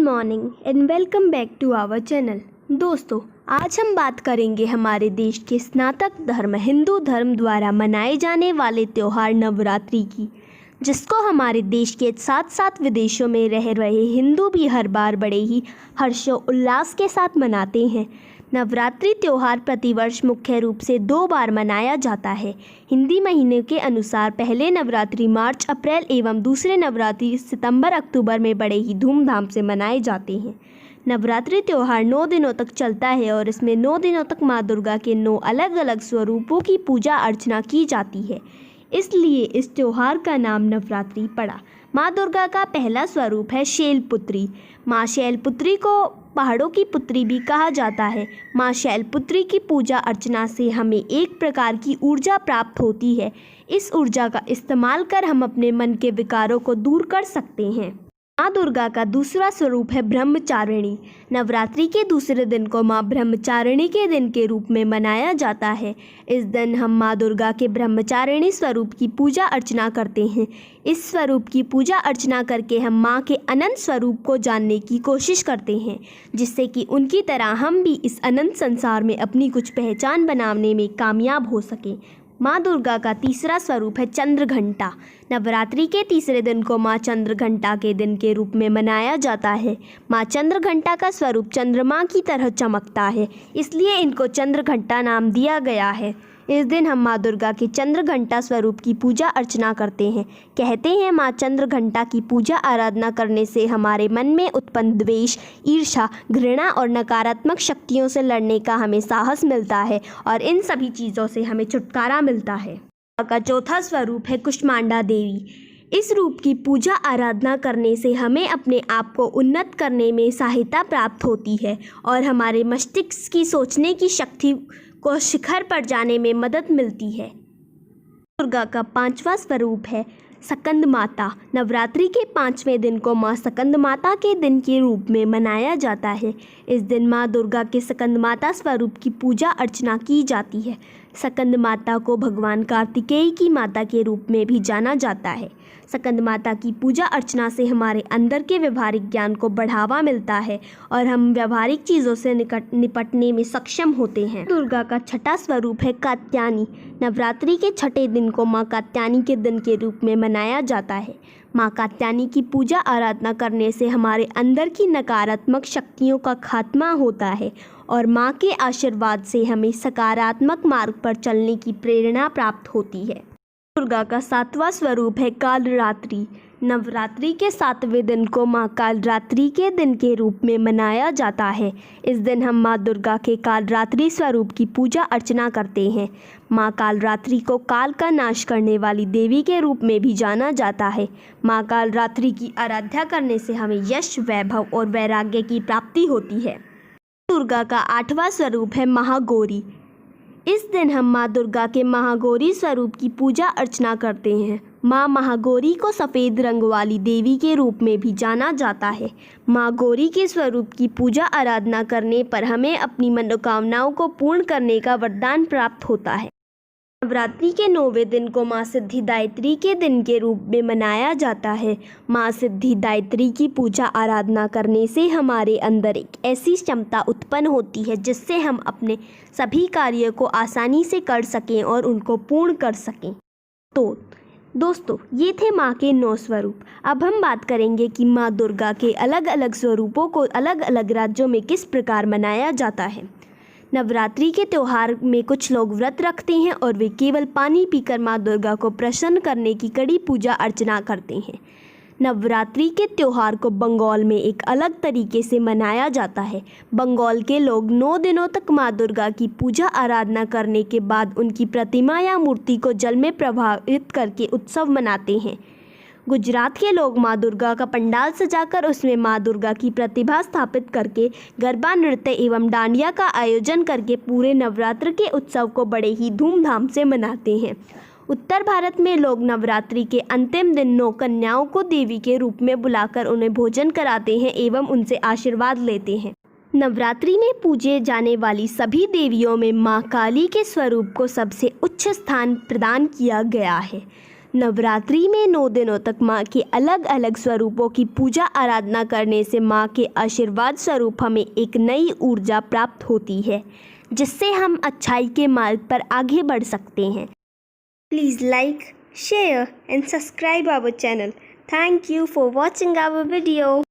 Morning and welcome back to our channel. दोस्तों, आज हम बात करेंगे हमारे देश के स्नातक धर्म हिंदू धर्म द्वारा मनाए जाने वाले त्यौहार नवरात्रि की, जिसको हमारे देश के साथ साथ विदेशों में रह रहे हिंदू भी हर बार बड़े ही हर्षोल्लास के साथ मनाते हैं। नवरात्रि त्यौहार प्रतिवर्ष मुख्य रूप से 2 बार मनाया जाता है। हिंदी महीने के अनुसार पहले नवरात्रि मार्च अप्रैल एवं दूसरे नवरात्रि सितंबर अक्टूबर में बड़े ही धूमधाम से मनाए जाते हैं। नवरात्रि त्यौहार 9 दिनों तक चलता है और इसमें 9 दिनों तक माँ दुर्गा के 9 अलग अलग स्वरूपों की पूजा अर्चना की जाती है, इसलिए इस त्यौहार का नाम नवरात्रि पड़ा। माँ दुर्गा का पहला स्वरूप है शैलपुत्री। माँ शैलपुत्री को पहाड़ों की पुत्री भी कहा जाता है। माँ शैलपुत्री की पूजा अर्चना से हमें एक प्रकार की ऊर्जा प्राप्त होती है। इस ऊर्जा का इस्तेमाल कर हम अपने मन के विकारों को दूर कर सकते हैं। माँ दुर्गा का दूसरा स्वरूप है ब्रह्मचारिणी। नवरात्रि के दूसरे दिन को माँ ब्रह्मचारिणी के दिन के रूप में मनाया जाता है। इस दिन हम माँ दुर्गा के ब्रह्मचारिणी स्वरूप की पूजा अर्चना करते हैं। इस स्वरूप की पूजा अर्चना करके हम माँ के अनंत स्वरूप को जानने की कोशिश करते हैं, जिससे कि उनकी तरह हम भी इस अनंत संसार में अपनी कुछ पहचान बनाने में कामयाब हो सकें। माँ दुर्गा का तीसरा स्वरूप है चंद्रघंटा। नवरात्रि के तीसरे दिन को माँ चंद्रघंटा के दिन के रूप में मनाया जाता है। माँ चंद्रघंटा का स्वरूप चंद्रमा की तरह चमकता है, इसलिए इनको चंद्रघंटा नाम दिया गया है। इस दिन हम माँ दुर्गा के चंद्रघंटा स्वरूप की पूजा अर्चना करते हैं। कहते हैं माँ चंद्रघंटा की पूजा आराधना करने से हमारे मन में उत्पन्न द्वेष, ईर्ष्या, घृणा और नकारात्मक शक्तियों से लड़ने का हमें साहस मिलता है और इन सभी चीज़ों से हमें छुटकारा मिलता है। का चौथा स्वरूप है कुष्मांडा देवी। इस रूप की पूजा आराधना करने से हमें अपने आप को उन्नत करने में सहायता प्राप्त होती है और हमारे मस्तिष्क की सोचने की शक्ति को शिखर पर जाने में मदद मिलती है। दुर्गा का 5वां स्वरूप है स्कंद माता। नवरात्रि के 5वें दिन को माँ स्कंद माता के दिन के रूप में मनाया जाता है। इस दिन माँ दुर्गा के स्कंद माता स्वरूप की पूजा अर्चना की जाती है। स्कंद माता को भगवान कार्तिकेय की माता के रूप में भी जाना जाता है। स्कंद माता की पूजा अर्चना से हमारे अंदर के व्यवहारिक ज्ञान को बढ़ावा मिलता है और हम व्यवहारिक चीज़ों से निपटने में सक्षम होते हैं। दुर्गा का 6वां स्वरूप है कात्यायनी। नवरात्रि के 6ठे दिन को माँ कात्यायनी के दिन के रूप में मनाया जाता है। माँ कात्यायनी की पूजा आराधना करने से हमारे अंदर की नकारात्मक शक्तियों का खात्मा होता है और माँ के आशीर्वाद से हमें सकारात्मक मार्ग पर चलने की प्रेरणा प्राप्त होती है। दुर्गा का 7वां स्वरूप है कालरात्रि। नवरात्रि के 7वें दिन को माँ कालरात्रि के दिन के रूप में मनाया जाता है। इस दिन हम माँ दुर्गा के कालरात्रि स्वरूप की पूजा अर्चना करते हैं। माँ कालरात्रि को काल का नाश करने वाली देवी के रूप में भी जाना जाता है। माँ कालरात्रि की आराधना करने से हमें यश, वैभव और वैराग्य की प्राप्ति होती है। दुर्गा का 8वां स्वरूप है महागौरी। इस दिन हम माँ दुर्गा के महागौरी स्वरूप की पूजा अर्चना करते हैं। माँ महागौरी को सफ़ेद रंग वाली देवी के रूप में भी जाना जाता है। माँ गौरी के स्वरूप की पूजा आराधना करने पर हमें अपनी मनोकामनाओं को पूर्ण करने का वरदान प्राप्त होता है। नवरात्रि के 9वें दिन को माँ सिद्धिदात्री के दिन के रूप में मनाया जाता है। माँ सिद्धिदात्री की पूजा आराधना करने से हमारे अंदर एक ऐसी क्षमता उत्पन्न होती है जिससे हम अपने सभी कार्य को आसानी से कर सकें और उनको पूर्ण कर सकें। तो दोस्तों, ये थे माँ के 9 स्वरूप। अब हम बात करेंगे कि माँ दुर्गा के अलग अलग स्वरूपों को अलग अलग राज्यों में किस प्रकार मनाया जाता है। नवरात्रि के त्यौहार में कुछ लोग व्रत रखते हैं और वे केवल पानी पीकर माँ दुर्गा को प्रसन्न करने की कड़ी पूजा अर्चना करते हैं। नवरात्रि के त्यौहार को बंगाल में एक अलग तरीके से मनाया जाता है। बंगाल के लोग 9 दिनों तक माँ दुर्गा की पूजा आराधना करने के बाद उनकी प्रतिमा या मूर्ति को जल में प्रवाहित करके उत्सव मनाते हैं। गुजरात के लोग माँ दुर्गा का पंडाल सजाकर उसमें माँ दुर्गा की प्रतिभा स्थापित करके गरबा नृत्य एवं डांडिया का आयोजन करके पूरे नवरात्र के उत्सव को बड़े ही धूमधाम से मनाते हैं। उत्तर भारत में लोग नवरात्रि के अंतिम दिन 9 कन्याओं को देवी के रूप में बुलाकर उन्हें भोजन कराते हैं एवं उनसे आशीर्वाद लेते हैं। नवरात्रि में पूजे जाने वाली सभी देवियों में माँ काली के स्वरूप को सबसे उच्च स्थान प्रदान किया गया है। नवरात्रि में 9 दिनों तक माँ के अलग अलग स्वरूपों की पूजा आराधना करने से माँ के आशीर्वाद स्वरूप हमें एक नई ऊर्जा प्राप्त होती है, जिससे हम अच्छाई के मार्ग पर आगे बढ़ सकते हैं। Please like, share and subscribe our channel. Thank you for watching our video.